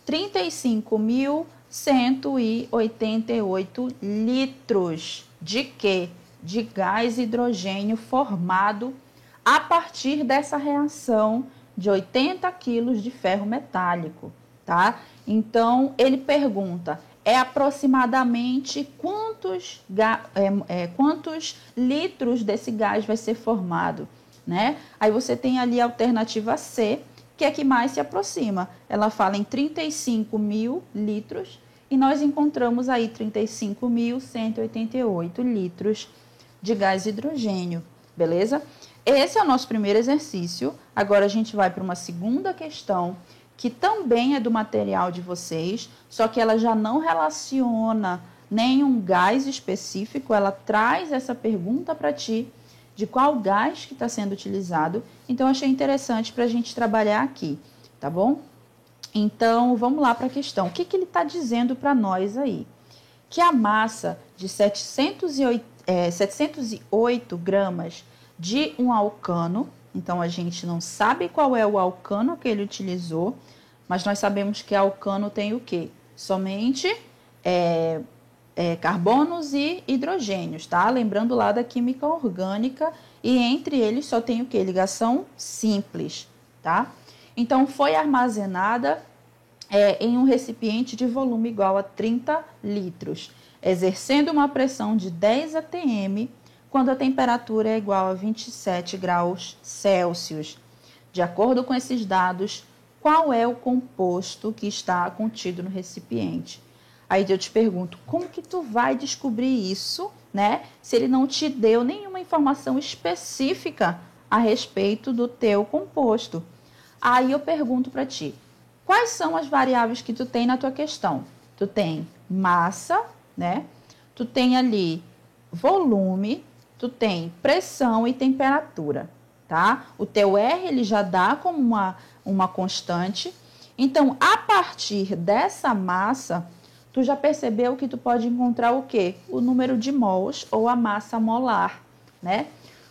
35.188 litros de quê? De gás hidrogênio formado a partir dessa reação de 80 quilos de ferro metálico, tá? Então, ele pergunta, aproximadamente quantos litros desse gás vai ser formado, né? Aí você tem ali a alternativa C, que é a que mais se aproxima. Ela fala em 35 mil litros e nós encontramos aí 35.188 litros de gás hidrogênio, beleza? Esse é o nosso primeiro exercício. Agora a gente vai para uma segunda questão, que também é do material de vocês, só que ela já não relaciona nenhum gás específico, ela traz essa pergunta para ti, de qual gás que está sendo utilizado. Então, achei interessante para a gente trabalhar aqui, tá bom? Então, vamos lá para a questão. O que ele está dizendo para nós aí? Que a massa de 708 gramas de um alcano, então a gente não sabe qual é o alcano que ele utilizou, mas nós sabemos que alcano tem o quê? Somente carbonos e hidrogênios, tá? Lembrando lá da química orgânica, e entre eles só tem o quê? Ligação simples, tá? Então, foi armazenada em um recipiente de volume igual a 30 litros, exercendo uma pressão de 10 atm, quando a temperatura é igual a 27 graus Celsius. De acordo com esses dados, qual é o composto que está contido no recipiente? Aí eu te pergunto, como que tu vai descobrir isso, né? Se ele não te deu nenhuma informação específica a respeito do teu composto. Aí eu pergunto para ti, quais são as variáveis que tu tem na tua questão? Tu tem massa, né? Tu tem ali volume, tu tem pressão e temperatura, tá? O teu R ele já dá como uma constante. Então, a partir dessa massa, tu já percebeu que tu pode encontrar o quê? O número de mols ou a massa molar, né?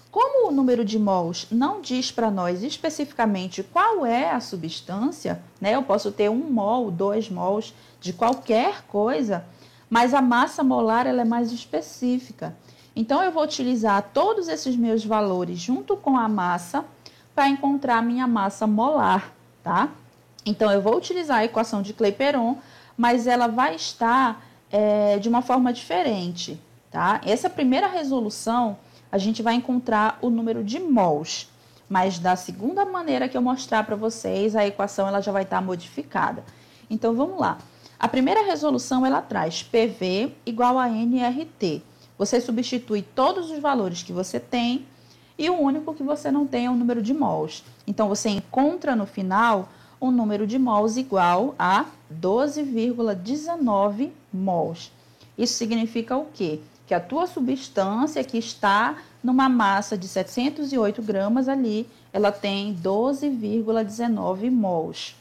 Como o número de mols não diz para nós especificamente qual é a substância, né? Eu posso ter 1 mol, 2 mols de qualquer coisa, mas a massa molar ela é mais específica. Então, eu vou utilizar todos esses meus valores junto com a massa para encontrar a minha massa molar, tá? Então, eu vou utilizar a equação de Clapeyron, mas ela vai estar de uma forma diferente, tá? Essa primeira resolução, a gente vai encontrar o número de mols, mas da segunda maneira que eu mostrar para vocês, a equação ela já vai estar modificada. Então, vamos lá. A primeira resolução, ela traz PV igual a nRT. Você substitui todos os valores que você tem e o único que você não tem é o número de mols. Então, você encontra no final um número de mols igual a 12,19 mols. Isso significa o quê? Que a tua substância que está numa massa de 708 gramas ali, ela tem 12,19 mols.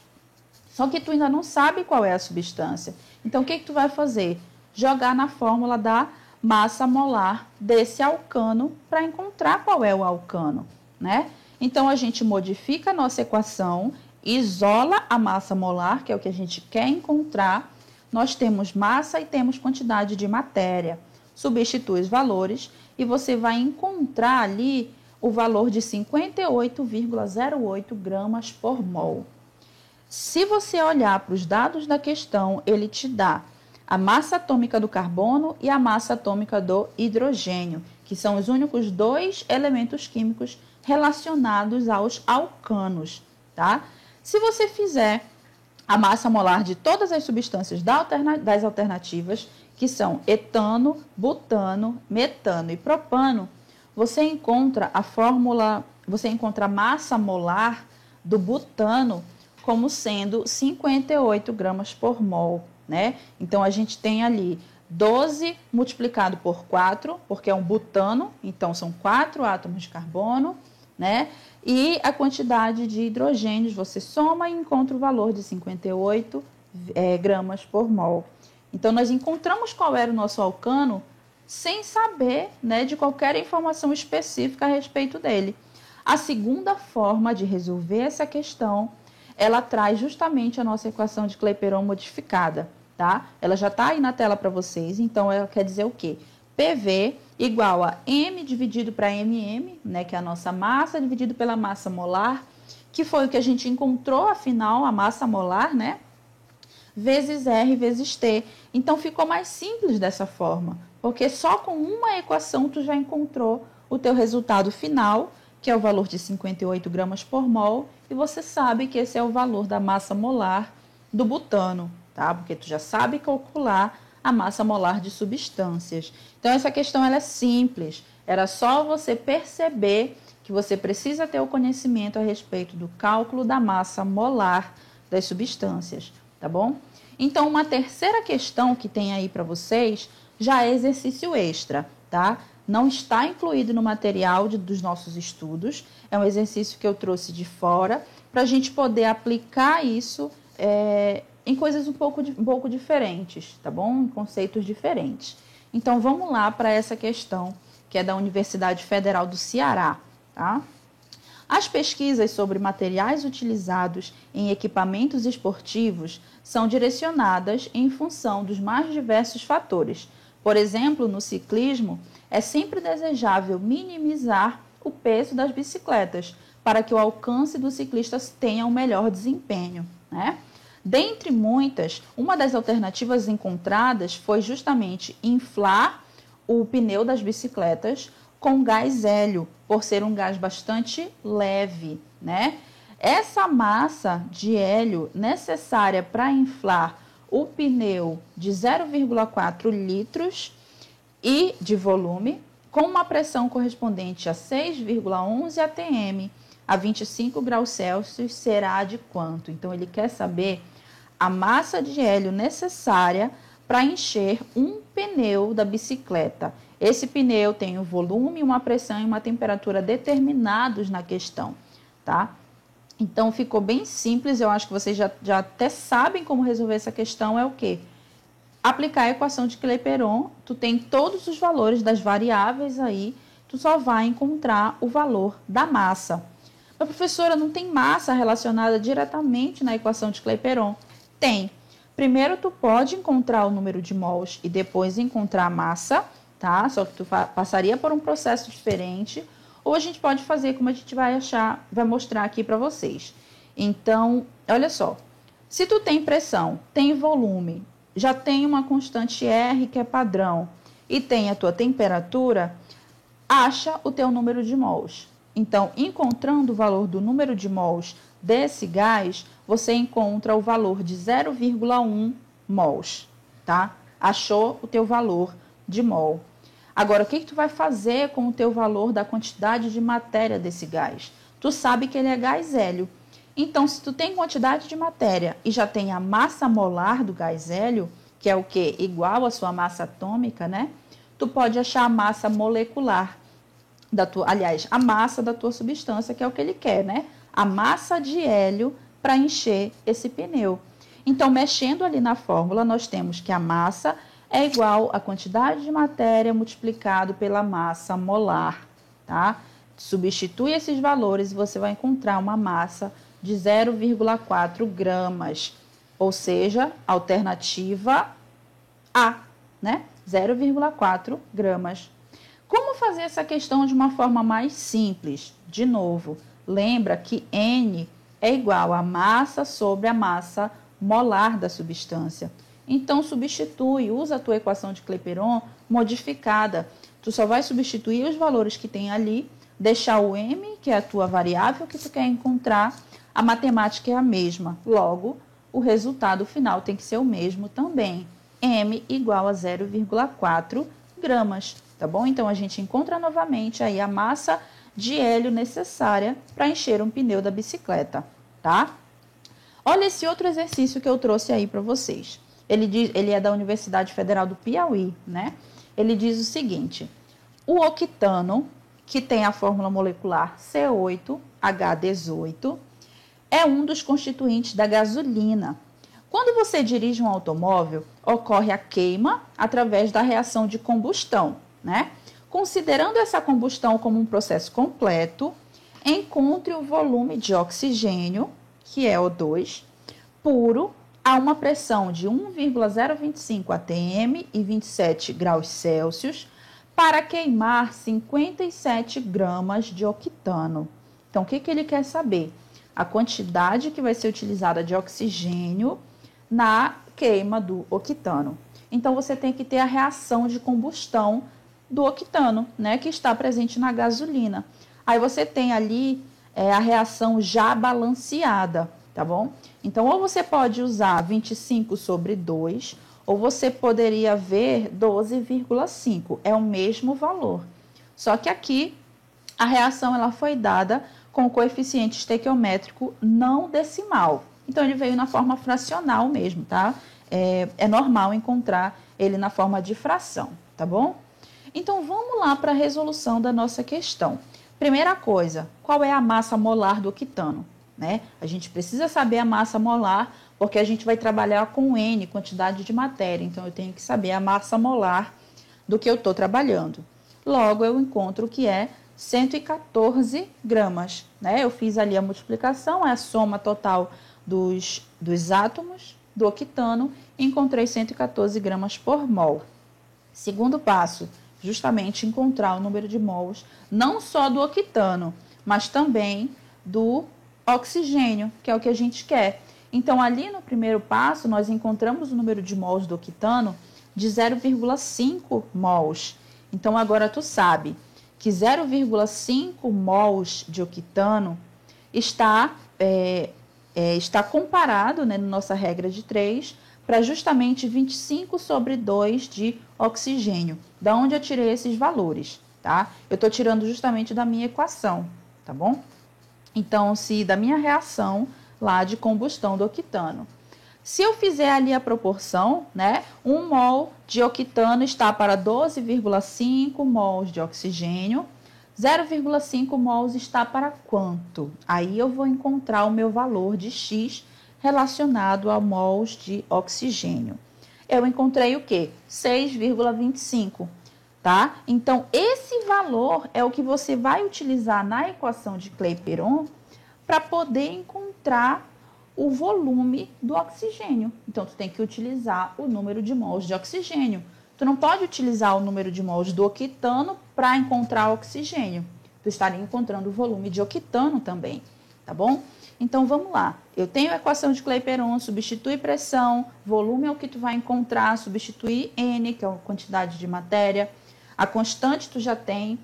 Só que tu ainda não sabe qual é a substância. Então, o que tu vai fazer? Jogar na fórmula da massa molar desse alcano para encontrar qual é o alcano, né? Então, a gente modifica a nossa equação, isola a massa molar, que é o que a gente quer encontrar. Nós temos massa e temos quantidade de matéria. Substitui os valores e você vai encontrar ali o valor de 58,08 gramas por mol. Se você olhar para os dados da questão, ele te dá a massa atômica do carbono e a massa atômica do hidrogênio, que são os únicos 2 elementos químicos relacionados aos alcanos, tá? Se você fizer a massa molar de todas as substâncias das alternativas, que são etano, butano, metano e propano, você encontra a massa molar do butano como sendo 58 gramas por mol, né? Então, a gente tem ali 12 multiplicado por 4, porque é um butano, então são 4 átomos de carbono, né? E a quantidade de hidrogênios você soma e encontra o valor de 58 gramas por mol. Então, nós encontramos qual era o nosso alcano sem saber, né, de qualquer informação específica a respeito dele. A segunda forma de resolver essa questão, ela traz justamente a nossa equação de Clapeyron modificada, tá? Ela já está aí na tela para vocês, então ela quer dizer o quê? PV igual a M dividido para MM, né, que é a nossa massa, dividido pela massa molar, que foi o que a gente encontrou, afinal, a massa molar, né? Vezes R vezes T. Então, ficou mais simples dessa forma, porque só com uma equação tu já encontrou o teu resultado final, que é o valor de 58 gramas por mol, e você sabe que esse é o valor da massa molar do butano, tá? Porque tu já sabe calcular a massa molar de substâncias. Então, essa questão ela é simples. Era só você perceber que você precisa ter o conhecimento a respeito do cálculo da massa molar das substâncias, tá bom? Então, uma terceira questão que tem aí para vocês já é exercício extra, tá? Não está incluído no material dos nossos estudos. É um exercício que eu trouxe de fora para a gente poder aplicar isso em coisas um pouco diferentes, tá bom? Em conceitos diferentes. Então, vamos lá para essa questão, que é da Universidade Federal do Ceará, tá? As pesquisas sobre materiais utilizados em equipamentos esportivos são direcionadas em função dos mais diversos fatores. Por exemplo, no ciclismo, é sempre desejável minimizar o peso das bicicletas para que o alcance dos ciclistas tenha um melhor desempenho, né? Dentre muitas, uma das alternativas encontradas foi justamente inflar o pneu das bicicletas com gás hélio, por ser um gás bastante leve, né? Essa massa de hélio necessária para inflar o pneu de 0,4 litros e de volume, com uma pressão correspondente a 6,11 atm a 25 graus Celsius, será de quanto? Então, ele quer saber a massa de hélio necessária para encher um pneu da bicicleta. Esse pneu tem um volume, uma pressão e uma temperatura determinados na questão, tá? Então, ficou bem simples. Eu acho que vocês já até sabem como resolver essa questão. É o quê? Aplicar a equação de Clapeyron. Tu tem todos os valores das variáveis aí. Tu só vai encontrar o valor da massa. Mas, professora, não tem massa relacionada diretamente na equação de Clapeyron? Tem. Primeiro, tu pode encontrar o número de mols e depois encontrar a massa, tá? Só que tu passaria por um processo diferente. Ou a gente pode fazer como a gente vai mostrar aqui para vocês. Então, olha só. Se tu tem pressão, tem volume, já tem uma constante R que é padrão e tem a tua temperatura, acha o teu número de mols. Então, encontrando o valor do número de mols desse gás, você encontra o valor de 0,1 mols, tá? Achou o teu valor de mol. Agora, o que tu vai fazer com o teu valor da quantidade de matéria desse gás? Tu sabe que ele é gás hélio. Então, se tu tem quantidade de matéria e já tem a massa molar do gás hélio, que é o quê? Igual à sua massa atômica, né? Tu pode achar a massa molecular a massa da tua substância, que é o que ele quer, né? A massa de hélio para encher esse pneu. Então, mexendo ali na fórmula, nós temos que a massa é igual à quantidade de matéria multiplicado pela massa molar, tá? Substitui esses valores e você vai encontrar uma massa de 0,4 gramas, ou seja, alternativa A, né? 0,4 gramas. Como fazer essa questão de uma forma mais simples? De novo, lembra que N é igual a massa sobre a massa molar da substância. Então, substitui, usa a tua equação de Clapeyron modificada. Tu só vai substituir os valores que tem ali, deixar o M, que é a tua variável que tu quer encontrar, a matemática é a mesma. Logo, o resultado final tem que ser o mesmo também. M igual a 0,4 gramas, tá bom? Então, a gente encontra novamente aí a massa de hélio necessária para encher um pneu da bicicleta, tá? Olha esse outro exercício que eu trouxe aí para vocês. Ele é da Universidade Federal do Piauí, né? Ele diz o seguinte: o octano, que tem a fórmula molecular C8H18, é um dos constituintes da gasolina. Quando você dirige um automóvel, ocorre a queima através da reação de combustão, né? Considerando essa combustão como um processo completo, encontre o volume de oxigênio, que é O2, puro, a uma pressão de 1,025 atm e 27 graus Celsius, para queimar 57 gramas de octano. Então, o que ele quer saber? A quantidade que vai ser utilizada de oxigênio na queima do octano. Então, você tem que ter a reação de combustão do octano, né, que está presente na gasolina. Aí você tem ali a reação já balanceada, tá bom? Então, ou você pode usar 25 sobre 2, ou você poderia ver 12,5. É o mesmo valor. Só que aqui, a reação ela foi dada com o coeficiente estequiométrico não decimal. Então, ele veio na forma fracional mesmo, tá? É normal encontrar ele na forma de fração, tá bom? Então, vamos lá para a resolução da nossa questão. Primeira coisa, qual é a massa molar do octano? Né? A gente precisa saber a massa molar, porque a gente vai trabalhar com N, quantidade de matéria. Então, eu tenho que saber a massa molar do que eu estou trabalhando. Logo, eu encontro que é 114 gramas. Né? Eu fiz ali a multiplicação, é a soma total dos átomos do octano e encontrei 114 gramas por mol. Segundo passo, justamente encontrar o número de mols, não só do octano, mas também do oxigênio, que é o que a gente quer. Então, ali no primeiro passo, nós encontramos o número de mols do octano de 0,5 mols. Então, agora tu sabe que 0,5 mols de octano está comparado, né, na nossa regra de 3, para justamente 25 sobre 2 de oxigênio. Da onde eu tirei esses valores, tá? Eu estou tirando justamente da minha equação, tá bom? Então, se da minha reação lá de combustão do octano. Se eu fizer ali a proporção, né? 1 mol de octano está para 12,5 mols de oxigênio. 0,5 mols está para quanto? Aí eu vou encontrar o meu valor de X relacionado a mols de oxigênio. Eu encontrei o quê? 6,25, tá? Então, esse valor é o que você vai utilizar na equação de Clapeyron para poder encontrar o volume do oxigênio. Então, tu tem que utilizar o número de mols de oxigênio. Tu não pode utilizar o número de mols do octano para encontrar oxigênio. Tu estaria encontrando o volume de octano também, tá bom? Então, vamos lá. Eu tenho a equação de Clapeyron, substitui pressão, volume é o que tu vai encontrar, substituir N, que é a quantidade de matéria, a constante tu já tem,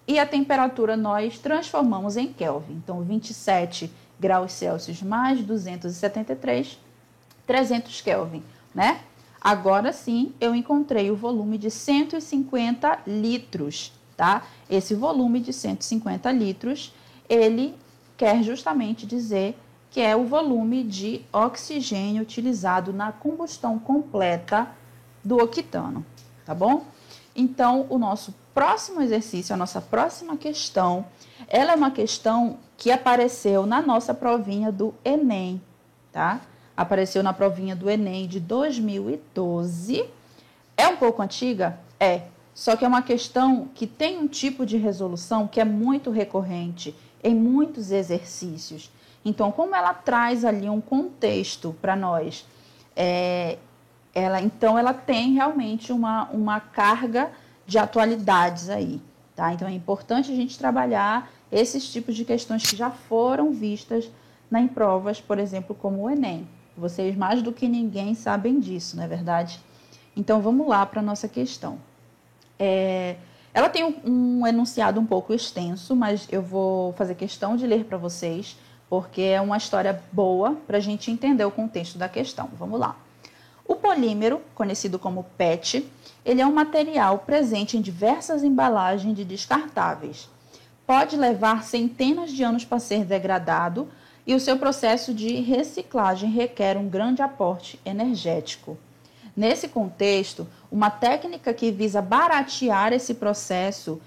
e a temperatura nós transformamos em Kelvin. Então, 27 graus Celsius mais 273, 300 Kelvin, né? Agora sim, eu encontrei o volume de 150 litros, tá? Esse volume de 150 litros, ele quer justamente dizer que é o volume de oxigênio utilizado na combustão completa do octano, tá bom? Então, o nosso próximo exercício, a nossa próxima questão, ela é uma questão que apareceu na nossa provinha do Enem, tá? Apareceu na provinha do Enem de 2012. É um pouco antiga? É. Só que é uma questão que tem um tipo de resolução que é muito recorrente em muitos exercícios. Então, como ela traz ali um contexto para nós, ela tem realmente uma carga de atualidades aí, tá? Então, é importante a gente trabalhar esses tipos de questões que já foram vistas em provas, por exemplo, como o Enem. Vocês, mais do que ninguém, sabem disso, não é verdade? Então, vamos lá para a nossa questão. Ela tem um enunciado um pouco extenso, mas eu vou fazer questão de ler para vocês, porque é uma história boa para a gente entender o contexto da questão. Vamos lá. O polímero, conhecido como PET, ele é um material presente em diversas embalagens de descartáveis. pode levar centenas de anos para ser degradado e o seu processo de reciclagem requer um grande aporte energético. Nesse contexto, uma técnica que visa baratear esse processo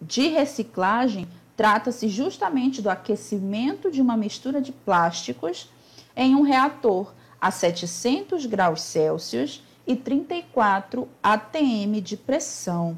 de reciclagem trata-se justamente do aquecimento de uma mistura de plásticos em um reator a 700 graus Celsius e 34 atm de pressão.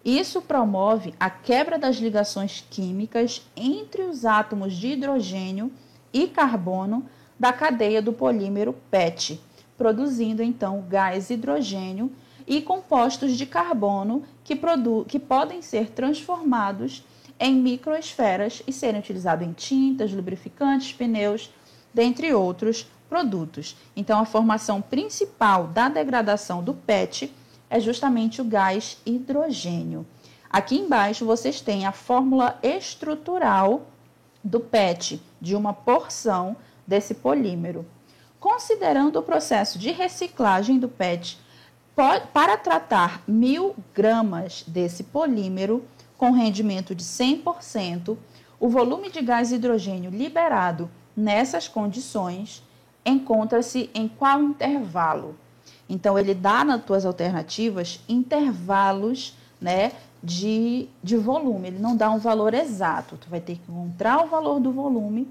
Isso promove a quebra das ligações químicas entre os átomos de hidrogênio e carbono da cadeia do polímero PET, produzindo então gás hidrogênio e compostos de carbono que podem ser transformados em microesferas e serem utilizados em tintas, lubrificantes, pneus, dentre outros produtos. Então, a formação principal da degradação do PET é justamente o gás hidrogênio. Aqui embaixo vocês têm a fórmula estrutural do PET, de uma porção desse polímero. Considerando o processo de reciclagem do PET, para tratar 1.000 gramas desse polímero com rendimento de 100%, o volume de gás hidrogênio liberado nessas condições encontra-se em qual intervalo? Então, ele dá nas tuas alternativas intervalos, né, de volume. Ele não dá um valor exato. Tu vai ter que encontrar o valor do volume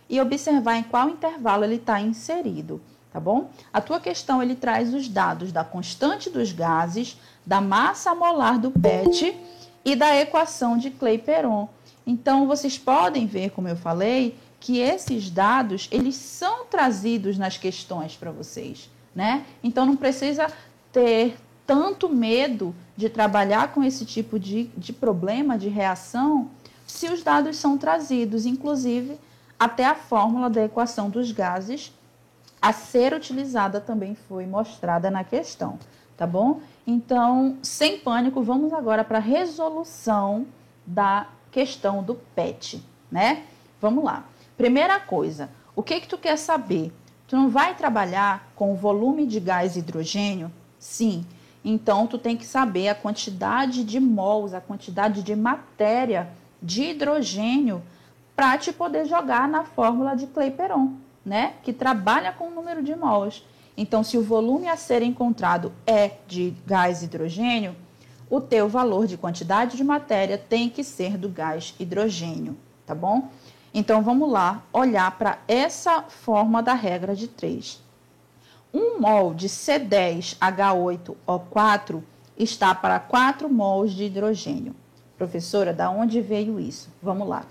e observar em qual intervalo ele está inserido, tá bom? A tua questão, ele traz os dados da constante dos gases, da massa molar do PET e da equação de Clapeyron. Então, vocês podem ver, como eu falei, que esses dados, eles são trazidos nas questões para vocês, né? Então, não precisa ter tanto medo de trabalhar com esse tipo de problema, de reação, se os dados são trazidos, inclusive, até a fórmula da equação dos gases a ser utilizada também foi mostrada na questão, tá bom? Então, sem pânico, vamos agora para a resolução da questão do PET, né? Vamos lá. Primeira coisa, o que tu quer saber? Tu não vai trabalhar com o volume de gás hidrogênio? Sim. Então, tu tem que saber a quantidade de mols, a quantidade de matéria de hidrogênio para te poder jogar na fórmula de Clapeyron, né? Que trabalha com o número de mols. Então, se o volume a ser encontrado é de gás hidrogênio, o teu valor de quantidade de matéria tem que ser do gás hidrogênio, tá bom? Então, vamos lá olhar para essa forma da regra de 3. 1 mol de C10H8O4 está para 4 mols de hidrogênio. Professora, da onde veio isso? Vamos lá.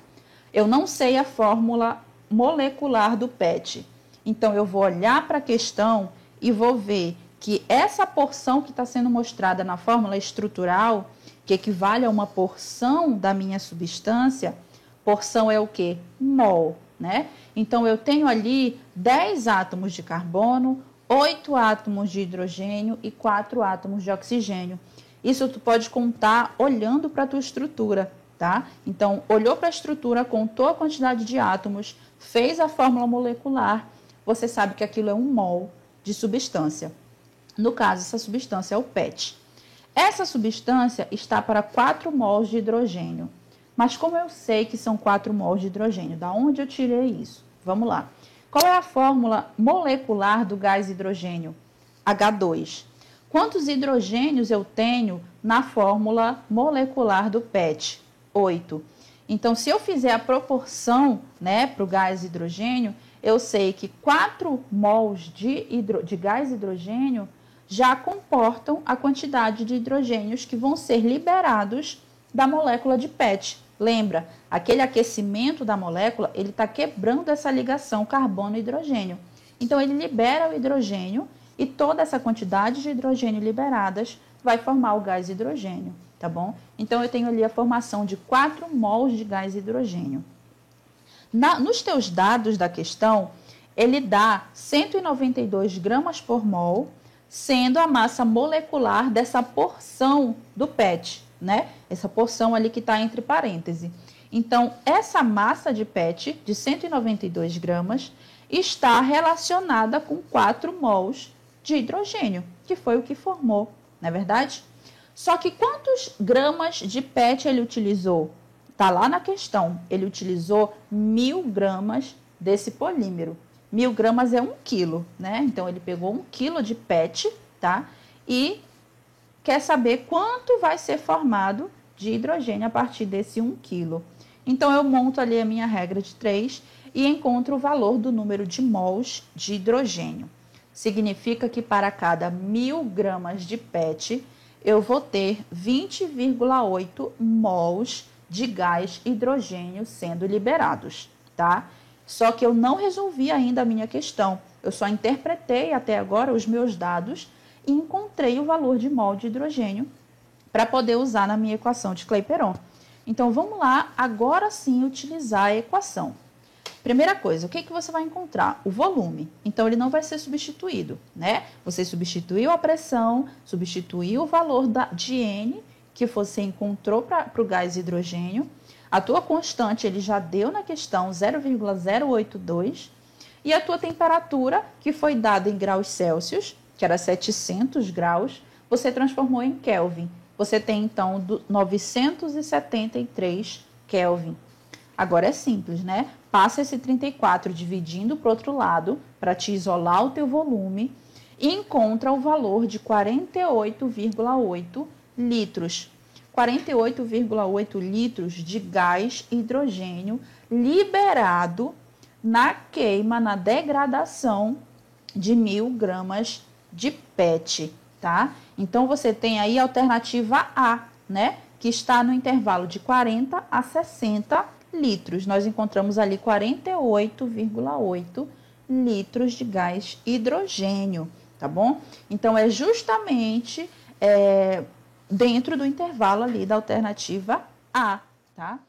Eu não sei a fórmula molecular do PET. Então, eu vou olhar para a questão e vou ver que essa porção que está sendo mostrada na fórmula estrutural, que equivale a uma porção da minha substância, porção é o quê? Mol, né? Então, eu tenho ali 10 átomos de carbono, 8 átomos de hidrogênio e 4 átomos de oxigênio. Isso tu pode contar olhando para a tua estrutura, tá? Então, olhou para a estrutura, contou a quantidade de átomos, fez a fórmula molecular, você sabe que aquilo é 1 mol de substância. No caso, essa substância é o PET. Essa substância está para 4 mols de hidrogênio. Mas como eu sei que são 4 mols de hidrogênio? Da onde eu tirei isso? Vamos lá. Qual é a fórmula molecular do gás hidrogênio? H2. Quantos hidrogênios eu tenho na fórmula molecular do PET? 8. Então, se eu fizer a proporção, né, para o gás hidrogênio, eu sei que 4 mols de gás hidrogênio já comportam a quantidade de hidrogênios que vão ser liberados da molécula de PET. Lembra, aquele aquecimento da molécula, ele está quebrando essa ligação carbono-hidrogênio. Então, ele libera o hidrogênio e toda essa quantidade de hidrogênio liberadas vai formar o gás hidrogênio, tá bom? Então, eu tenho ali a formação de 4 mols de gás hidrogênio. Nos teus dados da questão, ele dá 192 gramas por mol, sendo a massa molecular dessa porção do PET, né? Essa porção ali que está entre parênteses. Então, essa massa de PET, de 192 gramas, está relacionada com 4 mols de hidrogênio, que foi o que formou, não é verdade? Só que quantos gramas de PET ele utilizou? Tá lá na questão, ele utilizou 1.000 gramas desse polímero. 1.000 gramas é 1 quilo, né? Então, ele pegou 1 quilo de PET, tá? E quer saber quanto vai ser formado de hidrogênio a partir desse 1 quilo. Então, eu monto ali a minha regra de 3 e encontro o valor do número de mols de hidrogênio. Significa que para cada 1.000 gramas de PET, eu vou ter 20,8 mols de gás hidrogênio sendo liberados, tá? Só que eu não resolvi ainda a minha questão. Eu só interpretei até agora os meus dados e encontrei o valor de mol de hidrogênio para poder usar na minha equação de Clapeyron. Então, vamos lá, agora sim, utilizar a equação. Primeira coisa, o que você vai encontrar? O volume. Então, ele não vai ser substituído, né? Você substituiu a pressão, substituiu o valor de N, que você encontrou para o gás hidrogênio. A tua constante, ele já deu na questão 0,082. E a tua temperatura, que foi dada em graus Celsius, que era 700 graus, você transformou em Kelvin. Você tem, então, 973 Kelvin. Agora é simples, né? Passa esse 34 dividindo para o outro lado, para te isolar o teu volume, e encontra o valor de 48,8 litros. 48,8 litros de gás hidrogênio liberado na queima, na degradação de 1.000 gramas de PET, tá? Então, você tem aí a alternativa A, né? Que está no intervalo de 40 a 60 litros. Nós encontramos ali 48,8 litros de gás hidrogênio, tá bom? Então, é justamente dentro do intervalo ali da alternativa A, tá?